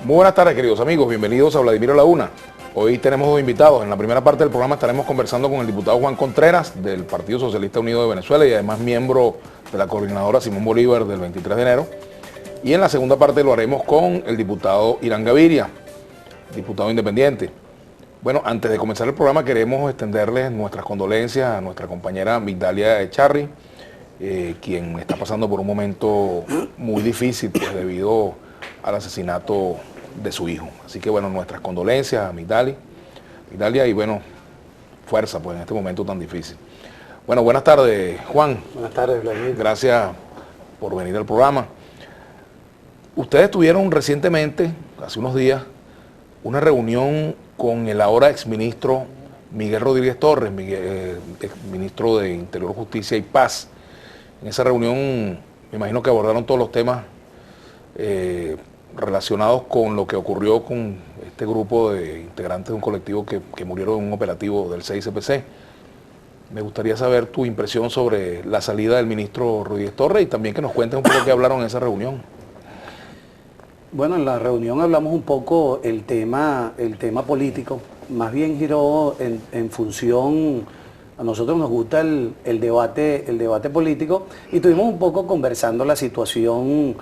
Muy buenas tardes, queridos amigos, bienvenidos a Vladimir a la Una. Hoy tenemos dos invitados. En la primera parte del programa estaremos conversando con el diputado Juan Contreras del Partido Socialista Unido de Venezuela y además miembro de la coordinadora Simón Bolívar del 23 de enero. Y en la segunda parte lo haremos con el diputado Irán Gaviria, diputado independiente. Bueno, antes de comenzar el programa queremos extenderles nuestras condolencias a nuestra compañera Migdalia Echarri, quien está pasando por un momento muy difícil pues, debido al asesinato de su hijo. Así que bueno, nuestras condolencias a Migdalia y bueno, fuerza pues en este momento tan difícil. Bueno, buenas tardes, Juan. Buenas tardes, Vladimir. Gracias por venir al programa. Ustedes tuvieron recientemente, hace unos días, una reunión con el ahora exministro Miguel Rodríguez Torres, exministro de Interior, Justicia y Paz. En esa reunión me imagino que abordaron todos los temas relacionados con lo que ocurrió con este grupo de integrantes de un colectivo que murieron en un operativo del CICPC. Me gustaría saber tu impresión sobre la salida del ministro Rodríguez Torres y también que nos cuentes un poco qué hablaron en esa reunión. Bueno, en la reunión hablamos un poco el tema político, más bien giró en función, a nosotros nos gusta el debate político y estuvimos un poco conversando la situación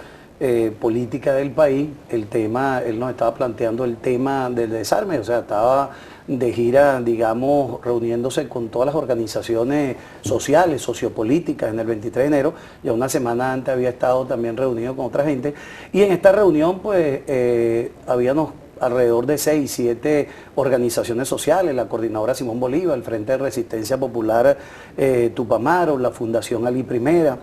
política del país, él nos estaba planteando el tema del desarme, o sea, estaba de gira, digamos, reuniéndose con todas las organizaciones sociales, sociopolíticas en el 23 de enero, ya una semana antes había estado también reunido con otra gente, y en esta reunión pues habíamos alrededor de 6, 7 organizaciones sociales, la coordinadora Simón Bolívar, el Frente de Resistencia Popular Tupamaro, la Fundación Ali Primera,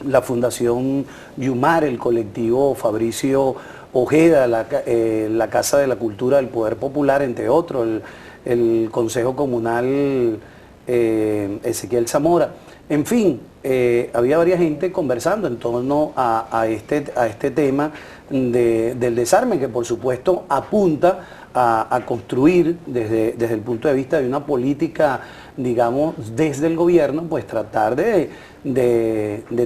la Fundación Yumar, el colectivo Fabricio Ojeda, la Casa de la Cultura del Poder Popular, entre otros, el Consejo Comunal Ezequiel Zamora. En fin, había varias gente conversando en torno a este tema del desarme, que por supuesto apunta a construir desde el punto de vista de una política, digamos, desde el gobierno, pues tratar de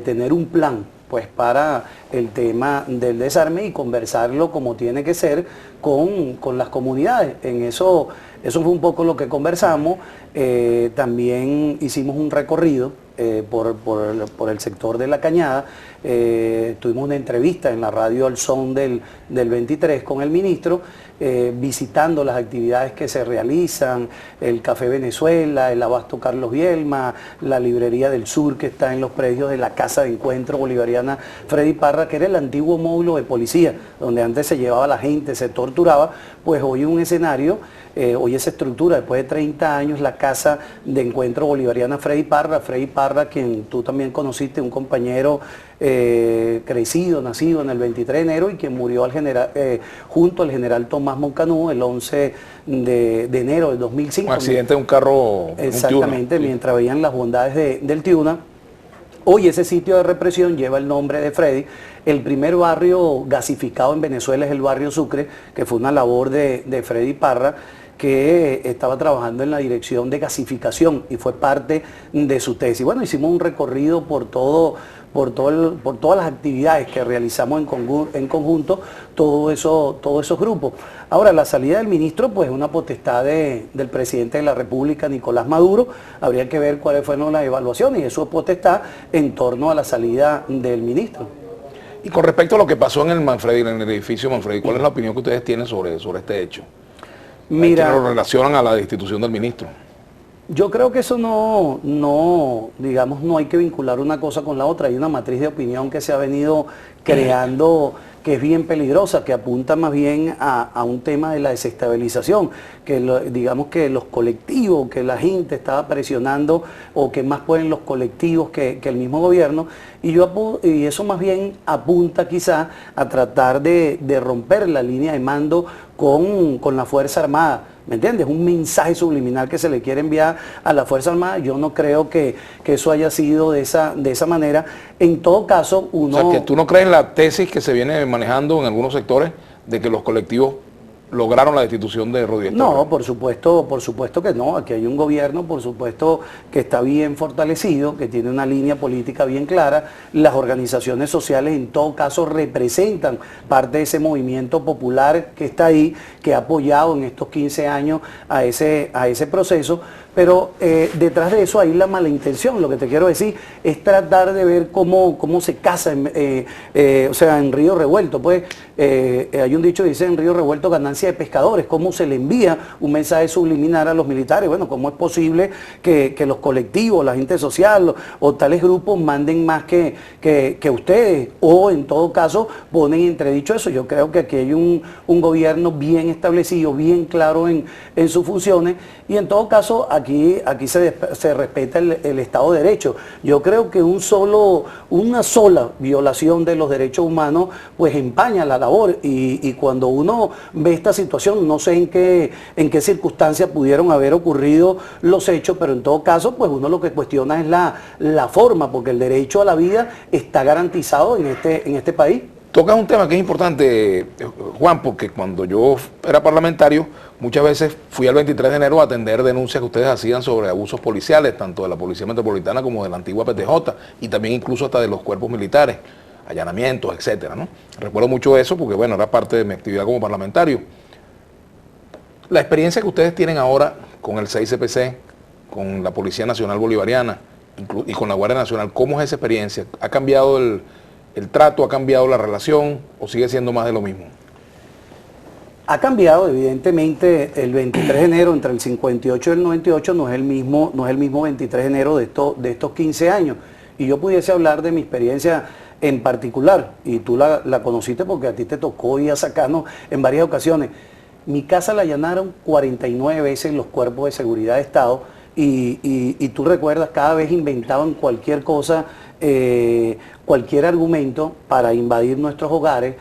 tener un plan pues para el tema del desarme y conversarlo como tiene que ser con las comunidades. En eso fue un poco lo que conversamos. También hicimos un recorrido por el sector de La Cañada. Tuvimos una entrevista en la radio Al Son del 23 con el ministro, visitando las actividades que se realizan, el Café Venezuela, el Abasto Carlos Bielma, la Librería del Sur que está en los predios de la Casa de Encuentro Bolivariana Freddy Parra, que era el antiguo módulo de policía, donde antes se llevaba a la gente, se torturaba, pues hoy un escenario, hoy esa estructura, después de 30 años, la Casa de Encuentro Bolivariana Freddy Parra, quien tú también conociste, un compañero crecido, nacido en el 23 de enero y quien murió junto al general Tomás Moncanú el 11 de enero del 2005. Un accidente de un carro. Exactamente, un Tiuna. Mientras veían las bondades del Tiuna. Hoy ese sitio de represión lleva el nombre de Freddy. El primer barrio gasificado en Venezuela es el barrio Sucre, que fue una labor de Freddy Parra, que estaba trabajando en la dirección de gasificación y fue parte de su tesis. Bueno, hicimos un recorrido por todas las actividades que realizamos en conjunto, todos esos grupos. Ahora, la salida del ministro, pues es una potestad del presidente de la República, Nicolás Maduro. Habría que ver cuáles fueron las evaluaciones y eso es potestad en torno a la salida del ministro. Y con respecto a lo que pasó en el edificio Manfredi, ¿cuál es la opinión que ustedes tienen sobre este hecho? Mira, que lo relacionan a la destitución del ministro. Yo creo que eso digamos, no hay que vincular una cosa con la otra. Hay una matriz de opinión que se ha venido creando que es bien peligrosa, que apunta más bien a un tema de la desestabilización, que digamos que los colectivos, que la gente estaba presionando o que más pueden los colectivos que el mismo gobierno, y eso más bien apunta quizá a tratar de romper la línea de mando con la Fuerza Armada. ¿Me entiendes? Un mensaje subliminal que se le quiere enviar a la Fuerza Armada. Yo no creo que eso haya sido de esa manera. En todo caso, uno... O sea, que tú no crees en la tesis que se viene manejando en algunos sectores de que los colectivos lograron la destitución de Rodríguez Torres. No, por supuesto que no. Aquí hay un gobierno, por supuesto, que está bien fortalecido, que tiene una línea política bien clara. Las organizaciones sociales, en todo caso, representan parte de ese movimiento popular que está ahí, que ha apoyado en estos 15 años a ese proceso. Pero detrás de eso hay la mala intención. Lo que te quiero decir es tratar de ver cómo se casa, o sea, en Río Revuelto. Pues hay un dicho que dice: en Río Revuelto ganancia de pescadores. ¿Cómo se le envía un mensaje subliminar a los militares? Bueno, ¿cómo es posible que los colectivos, la gente social o tales grupos manden más que ustedes? O en todo caso ponen entredicho eso. Yo creo que aquí hay un gobierno bien establecido, bien claro en sus funciones, y en todo caso aquí se respeta el Estado de Derecho. Yo creo que una sola violación de los derechos humanos pues empaña la labor, y cuando uno ve esta situación, no sé en qué circunstancias pudieron haber ocurrido los hechos, pero en todo caso pues uno lo que cuestiona es la forma, porque el derecho a la vida está garantizado en este país. Tocas un tema que es importante, Juan, porque cuando yo era parlamentario, muchas veces fui al 23 de enero a atender denuncias que ustedes hacían sobre abusos policiales, tanto de la Policía Metropolitana como de la antigua PTJ, y también incluso hasta de los cuerpos militares, allanamientos, etcétera, ¿no? Recuerdo mucho eso porque, bueno, era parte de mi actividad como parlamentario. La experiencia que ustedes tienen ahora con el 6CPC, con la Policía Nacional Bolivariana y con la Guardia Nacional, ¿cómo es esa experiencia? ¿Ha cambiado el trato, ha cambiado la relación o sigue siendo más de lo mismo? Ha cambiado, evidentemente. El 23 de enero, entre el 58 y el 98, no es el mismo 23 de enero de estos 15 años. Y yo pudiese hablar de mi experiencia en particular, y tú la conociste porque a ti te tocó ir a sacarnos en varias ocasiones. Mi casa la allanaron 49 veces los cuerpos de seguridad de Estado, y tú recuerdas, cada vez inventaban cualquier cosa, cualquier argumento para invadir nuestros hogares,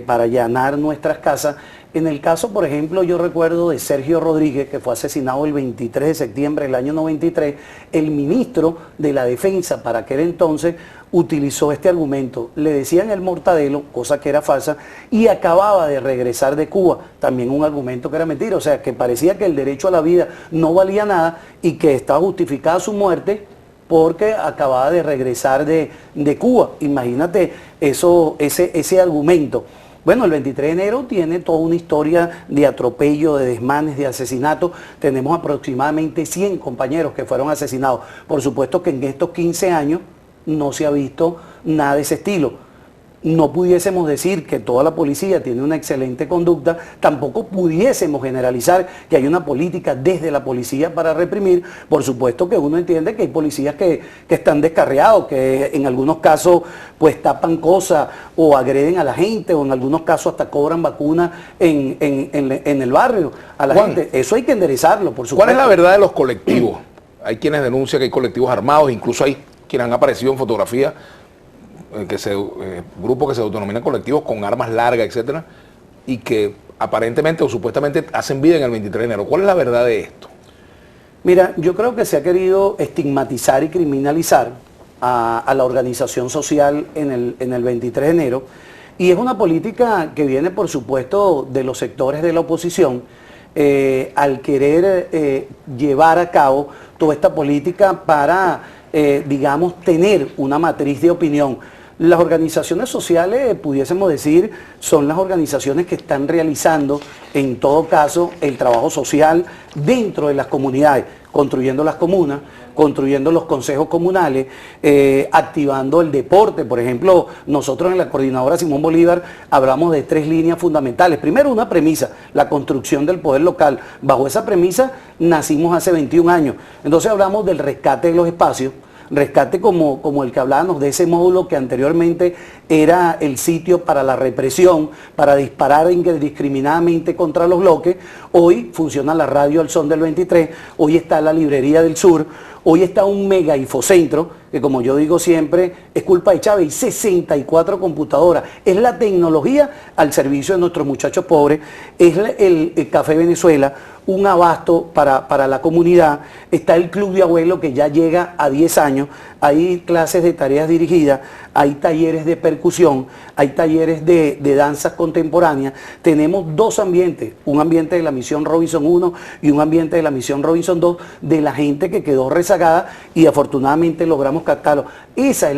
para allanar nuestras casas. En el caso, por ejemplo, yo recuerdo de Sergio Rodríguez, que fue asesinado el 23 de septiembre del año 93, el ministro de la Defensa para aquel entonces utilizó este argumento. Le decían el mortadelo, cosa que era falsa, y acababa de regresar de Cuba, también un argumento que era mentira. O sea, que parecía que el derecho a la vida no valía nada y que estaba justificada su muerte porque acababa de regresar de Cuba. Imagínate ese argumento. Bueno, el 23 de enero tiene toda una historia de atropello, de desmanes, de asesinatos. Tenemos aproximadamente 100 compañeros que fueron asesinados. Por supuesto que en estos 15 años no se ha visto nada de ese estilo. No pudiésemos decir que toda la policía tiene una excelente conducta, tampoco pudiésemos generalizar que hay una política desde la policía para reprimir. Por supuesto que uno entiende que hay policías que están descarriados, que en algunos casos pues tapan cosas o agreden a la gente, o en algunos casos hasta cobran vacunas en el barrio a la gente. Eso hay que enderezarlo, por supuesto. ¿Cuál es la verdad de los colectivos? Hay quienes denuncian que hay colectivos armados, incluso hay quienes han aparecido en fotografías, grupos que se autodenominan colectivos con armas largas, etcétera, y que aparentemente o supuestamente hacen vida en el 23 de enero. ¿Cuál es la verdad de esto? Mira, yo creo que se ha querido estigmatizar y criminalizar a la organización social en el 23 de enero, y es una política que viene, por supuesto, de los sectores de la oposición, al querer llevar a cabo toda esta política para, digamos, tener una matriz de opinión. Las organizaciones sociales, pudiésemos decir, son las organizaciones que están realizando, en todo caso, el trabajo social dentro de las comunidades, construyendo las comunas, construyendo los consejos comunales, activando el deporte. Por ejemplo, nosotros en la Coordinadora Simón Bolívar hablamos de 3 líneas fundamentales. Primero, una premisa: la construcción del poder local. Bajo esa premisa nacimos hace 21 años. Entonces hablamos del rescate de los espacios, rescate como el que hablábamos de ese módulo que anteriormente era el sitio para la represión, para disparar indiscriminadamente contra los bloques. Hoy funciona la radio El Son del 23, hoy está la Librería del Sur, hoy está un mega infocentro, que como yo digo siempre, es culpa de Chávez, y 64 computadoras. Es la tecnología al servicio de nuestros muchachos pobres, es el Café Venezuela, un abasto para la comunidad. Está el Club de Abuelos, que ya llega a 10 años. Hay clases de tareas dirigidas, hay talleres de percusión, hay talleres de danzas contemporáneas. Tenemos dos ambientes, un ambiente de la Misión Robinson 1 y un ambiente de la Misión Robinson 2, de la gente que quedó rezagada y afortunadamente logramos captarlo. Ese es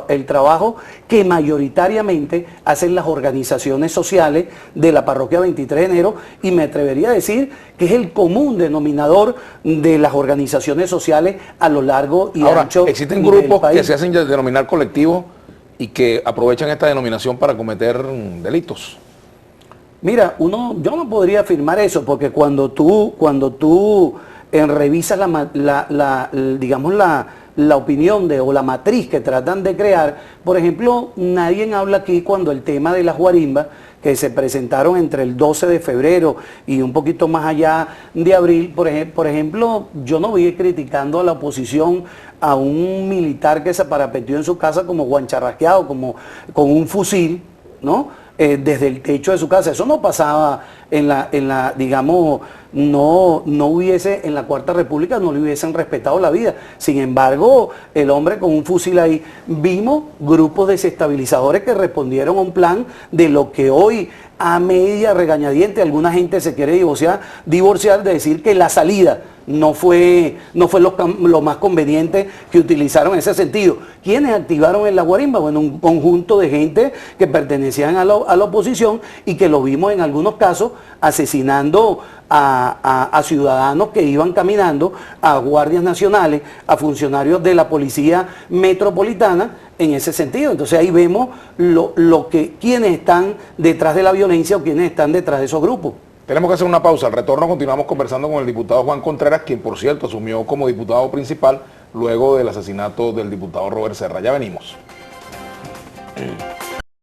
el trabajo que mayoritariamente hacen las organizaciones sociales de la parroquia 23 de enero, y me atrevería a decir que es el común denominador de las organizaciones sociales a lo largo y ancho. Existen grupos que se hacen denominar colectivos y que aprovechan esta denominación para cometer delitos. Mira, yo no podría afirmar eso, porque cuando tú revisas digamos la opinión o la matriz que tratan de crear, por ejemplo, nadie habla aquí cuando el tema de las guarimbas que se presentaron entre el 12 de febrero y un poquito más allá de abril, por ejemplo, yo no voy criticando a la oposición a un militar que se parapetió en su casa como guancharrasqueado, como con un fusil, ¿no? Desde el techo de su casa. Eso no pasaba digamos, no hubiese, en la Cuarta República no le hubiesen respetado la vida. Sin embargo, el hombre con un fusil ahí, vimos grupos desestabilizadores que respondieron a un plan de lo que hoy, a media regañadiente, alguna gente se quiere divorciar de decir que la salida no fue lo más conveniente que utilizaron en ese sentido. ¿Quiénes activaron en la guarimba? Bueno, un conjunto de gente que pertenecían a la oposición y que lo vimos en algunos casos asesinando a ciudadanos que iban caminando, a guardias nacionales, a funcionarios de la policía metropolitana, en ese sentido. Entonces ahí vemos quiénes están detrás de la violencia o quiénes están detrás de esos grupos. Tenemos que hacer una pausa. Al retorno continuamos conversando con el diputado Juan Contreras, quien por cierto asumió como diputado principal luego del asesinato del diputado Robert Serra. Ya venimos.